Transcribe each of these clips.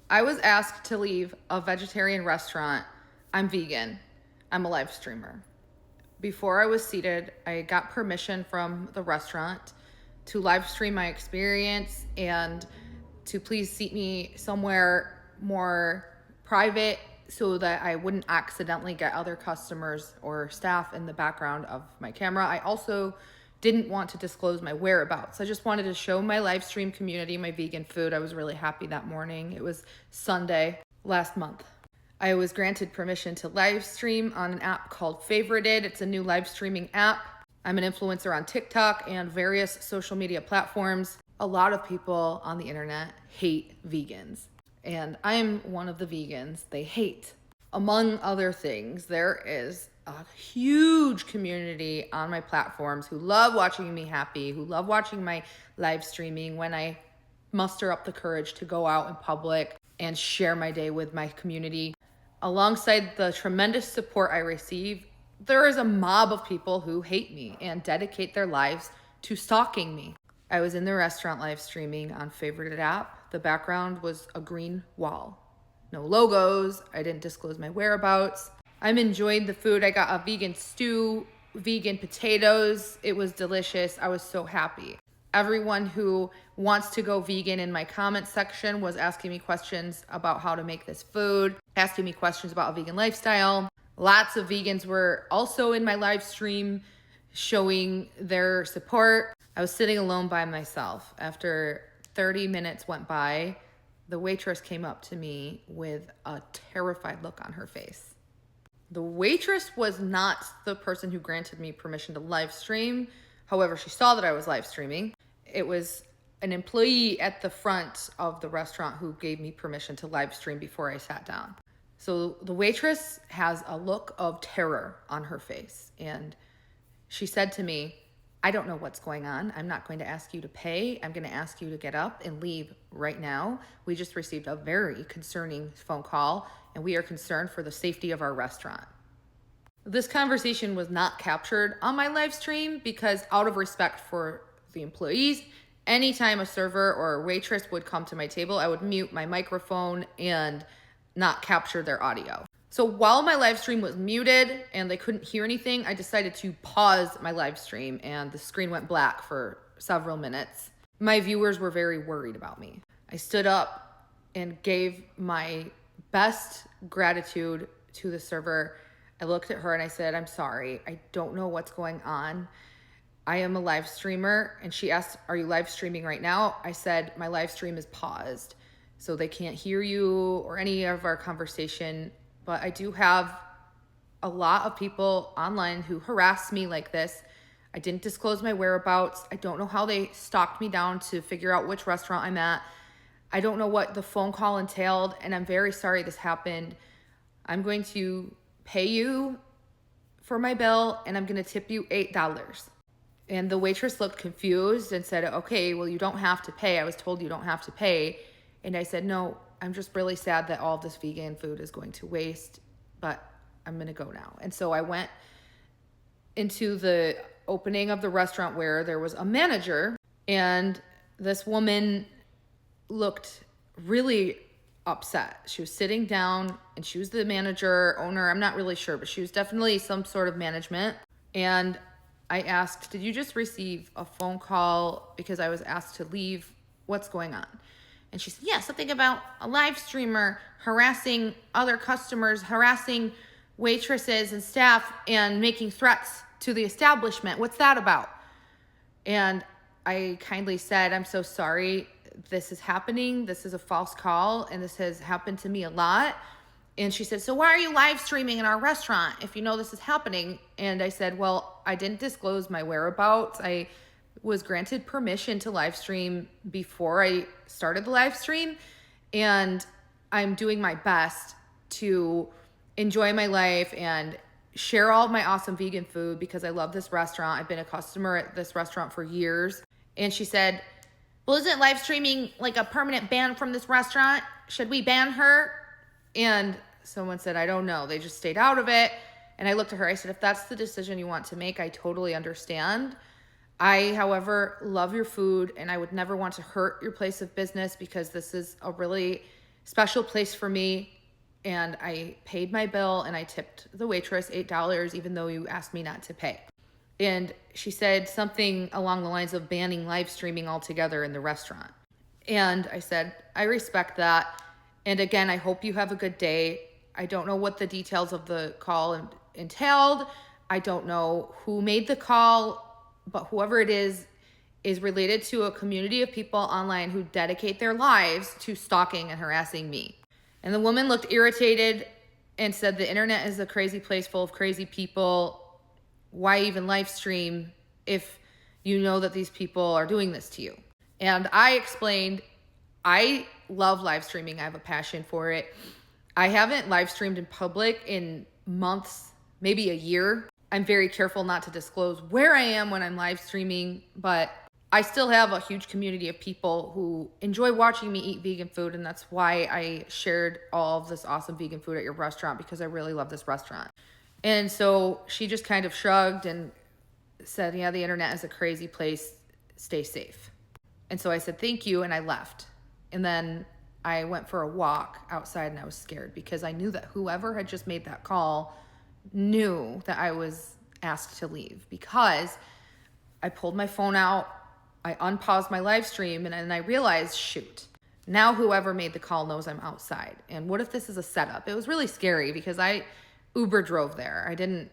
I was asked to leave a vegetarian restaurant. I'm vegan. I'm a live streamer. Before I was seated, I got permission from the restaurant to live stream my experience and to please seat me somewhere more private so that I wouldn't accidentally get other customers or staff in the background of my camera. I also didn't want to disclose my whereabouts. I just wanted to show my live stream community my vegan food. I was really happy that morning. It was Sunday last month. I was granted permission to live stream on an app called Favorited. It's a new live streaming app. I'm an influencer on TikTok and various social media platforms. A lot of people on the internet hate vegans, and I am one of the vegans they hate. Among other things, there is a huge community on my platforms who love watching me happy, who love watching my live streaming when I muster up the courage to go out in public and share my day with my community. Alongside the tremendous support I receive, there is a mob of people who hate me and dedicate their lives to stalking me. I was in the restaurant live streaming on Favorited app. The background was a green wall. No logos. I didn't disclose my whereabouts. I'm enjoying the food. I got a vegan stew, vegan potatoes. It was delicious. I was so happy. Everyone who wants to go vegan in my comment section was asking me questions about how to make this food, asking me questions about a vegan lifestyle. Lots of vegans were also in my live stream showing their support. I was sitting alone by myself. After 30 minutes went by, the waitress came up to me with a terrified look on her face. The waitress was not the person who granted me permission to live stream. However, she saw that I was live streaming. It was an employee at the front of the restaurant who gave me permission to live stream before I sat down. So the waitress has a look of terror on her face. And she said to me, I don't know what's going on. I'm not going to ask you to pay. I'm going to ask you to get up and leave right now. We just received a very concerning phone call, and we are concerned for the safety of our restaurant. This conversation was not captured on my live stream because out of respect for the employees, anytime a server or a waitress would come to my table, I would mute my microphone and not capture their audio. So while my live stream was muted and they couldn't hear anything, I decided to pause my live stream and the screen went black for several minutes. My viewers were very worried about me. I stood up and gave my best gratitude to the server. I looked at her and I said, I'm sorry. I don't know what's going on. I am a live streamer. And she asked, are you live streaming right now? I said, my live stream is paused, so they can't hear you or any of our conversation. But I do have a lot of people online who harass me like this. I didn't disclose my whereabouts. I don't know how they stalked me down to figure out which restaurant I'm at. I don't know what the phone call entailed, and I'm very sorry this happened. I'm going to pay you for my bill, and I'm going to tip you $8. And the waitress looked confused and said, okay, well, you don't have to pay. I was told you don't have to pay. And I said, no, I'm just really sad that all of this vegan food is going to waste, but I'm going to go now. And so I went into the opening of the restaurant where there was a manager, and this woman looked really upset. She was sitting down, and she was the manager, owner, I'm not really sure, but she was definitely some sort of management. And I asked, did you just receive a phone call because I was asked to leave? What's going on? And she said, yeah, something about a live streamer harassing other customers, harassing waitresses and staff, and making threats to the establishment. What's that about? And I kindly said, I'm so sorry. This is happening. This is a false call, and this has happened to me a lot. And she said, so why are you live streaming in our restaurant if you know this is happening? And I said, well, I didn't disclose my whereabouts. I was granted permission to live stream before I started the live stream, and I'm doing my best to enjoy my life and share all of my awesome vegan food because I love this restaurant. I've been a customer at this restaurant for years. And she said, well, isn't live streaming like a permanent ban from this restaurant? Should we ban her? And someone said, I don't know. They just stayed out of it. And I looked at her. I said, if that's the decision you want to make, I totally understand. I, however, love your food, and I would never want to hurt your place of business because this is a really special place for me. And I paid my bill and I tipped the waitress $8, even though you asked me not to pay. And she said something along the lines of banning live streaming altogether in the restaurant. And I said, I respect that. And again, I hope you have a good day. I don't know what the details of the call entailed. I don't know who made the call, but whoever it is related to a community of people online who dedicate their lives to stalking and harassing me. And the woman looked irritated and said, the internet is a crazy place full of crazy people. Why even live stream if you know that these people are doing this to you? And I explained, I love live streaming. I have a passion for it. I haven't live streamed in public in months, maybe a year. I'm very careful not to disclose where I am when I'm live streaming, but I still have a huge community of people who enjoy watching me eat vegan food, and that's why I shared all of this awesome vegan food at your restaurant, because I really love this restaurant. And so she just kind of shrugged and said, yeah, the internet is a crazy place. Stay safe. And so I said, thank you, and I left. And then I went for a walk outside, and I was scared because I knew that whoever had just made that call knew that I was asked to leave, because I pulled my phone out, I unpaused my live stream, and then I realized, shoot, now whoever made the call knows I'm outside. And what if this is a setup? It was really scary because I Uber drove there. I didn't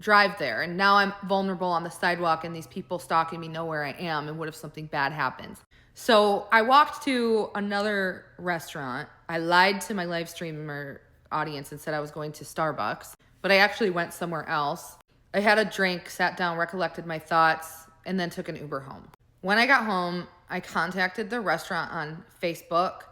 drive there. And now I'm vulnerable on the sidewalk and these people stalking me know where I am. And what if something bad happens? So I walked to another restaurant. I lied to my live streamer audience and said I was going to Starbucks, but I actually went somewhere else. I had a drink, sat down, recollected my thoughts, and then took an Uber home. When I got home, I contacted the restaurant on Facebook,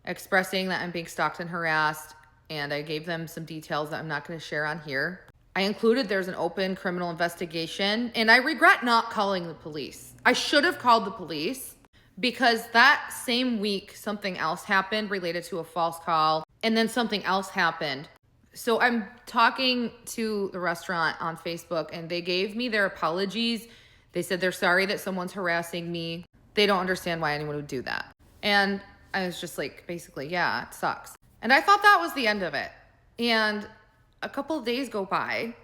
expressing that I'm being stalked and harassed, and I gave them some details that I'm not going to share on here. I included there's an open criminal investigation, and I regret not calling the police. I should have called the police, because that same week something else happened related to a false call, and then something else happened. So I'm talking to the restaurant on Facebook, and they gave me their apologies. They said they're sorry that someone's harassing me. They don't understand why anyone would do that. And I was just like, basically, yeah, it sucks. And I thought that was the end of it. And a couple of days go by,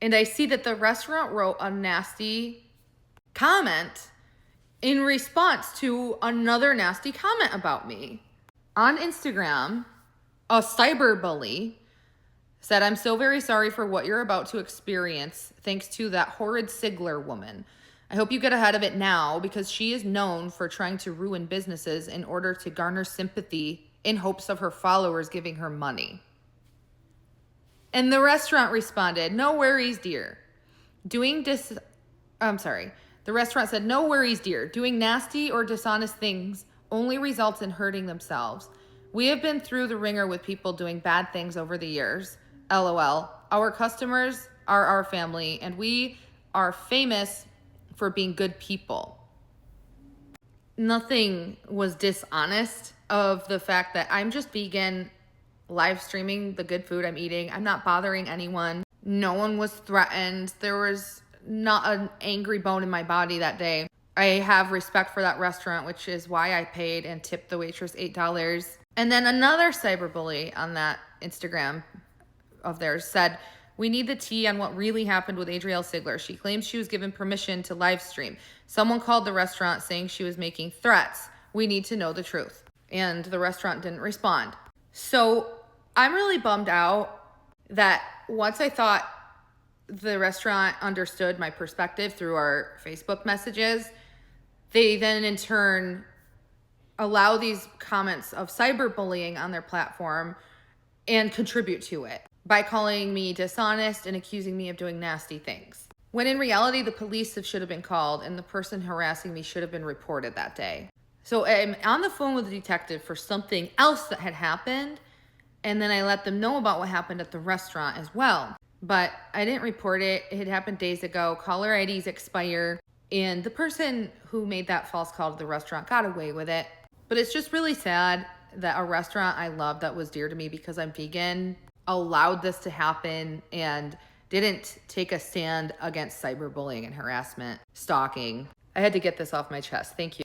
and I see that the restaurant wrote a nasty comment in response to another nasty comment about me. On Instagram, a cyberbully said, I'm so very sorry for what you're about to experience, thanks to that horrid Sigler woman. I hope you get ahead of it now, because she is known for trying to ruin businesses in order to garner sympathy in hopes of her followers giving her money. And the restaurant responded, no worries, dear. The restaurant said, no worries, dear. Doing nasty or dishonest things only results in hurting themselves. We have been through the ringer with people doing bad things over the years. LOL. Our customers are our family, and we are famous for being good people. Nothing was dishonest of the fact that I'm just vegan, live streaming the good food I'm eating. I'm not bothering anyone. No one was threatened. There was not an angry bone in my body that day. I have respect for that restaurant, which is why I paid and tipped the waitress $8. And then another cyberbully on that Instagram of theirs said, we need the tea on what really happened with Adrielle Sigler. She claims she was given permission to live stream. Someone called the restaurant saying she was making threats. We need to know the truth. And the restaurant didn't respond. So I'm really bummed out that once I thought the restaurant understood my perspective through our Facebook messages, they then in turn allow these comments of cyberbullying on their platform and contribute to it by calling me dishonest and accusing me of doing nasty things. When in reality, the police should have been called and the person harassing me should have been reported that day. So I'm on the phone with the detective for something else that had happened, and then I let them know about what happened at the restaurant as well. But I didn't report it. It had happened days ago. Caller IDs expire, and the person who made that false call to the restaurant got away with it. But it's just really sad that a restaurant I love that was dear to me because I'm vegan allowed this to happen and didn't take a stand against cyberbullying and harassment, stalking. I had to get this off my chest. Thank you.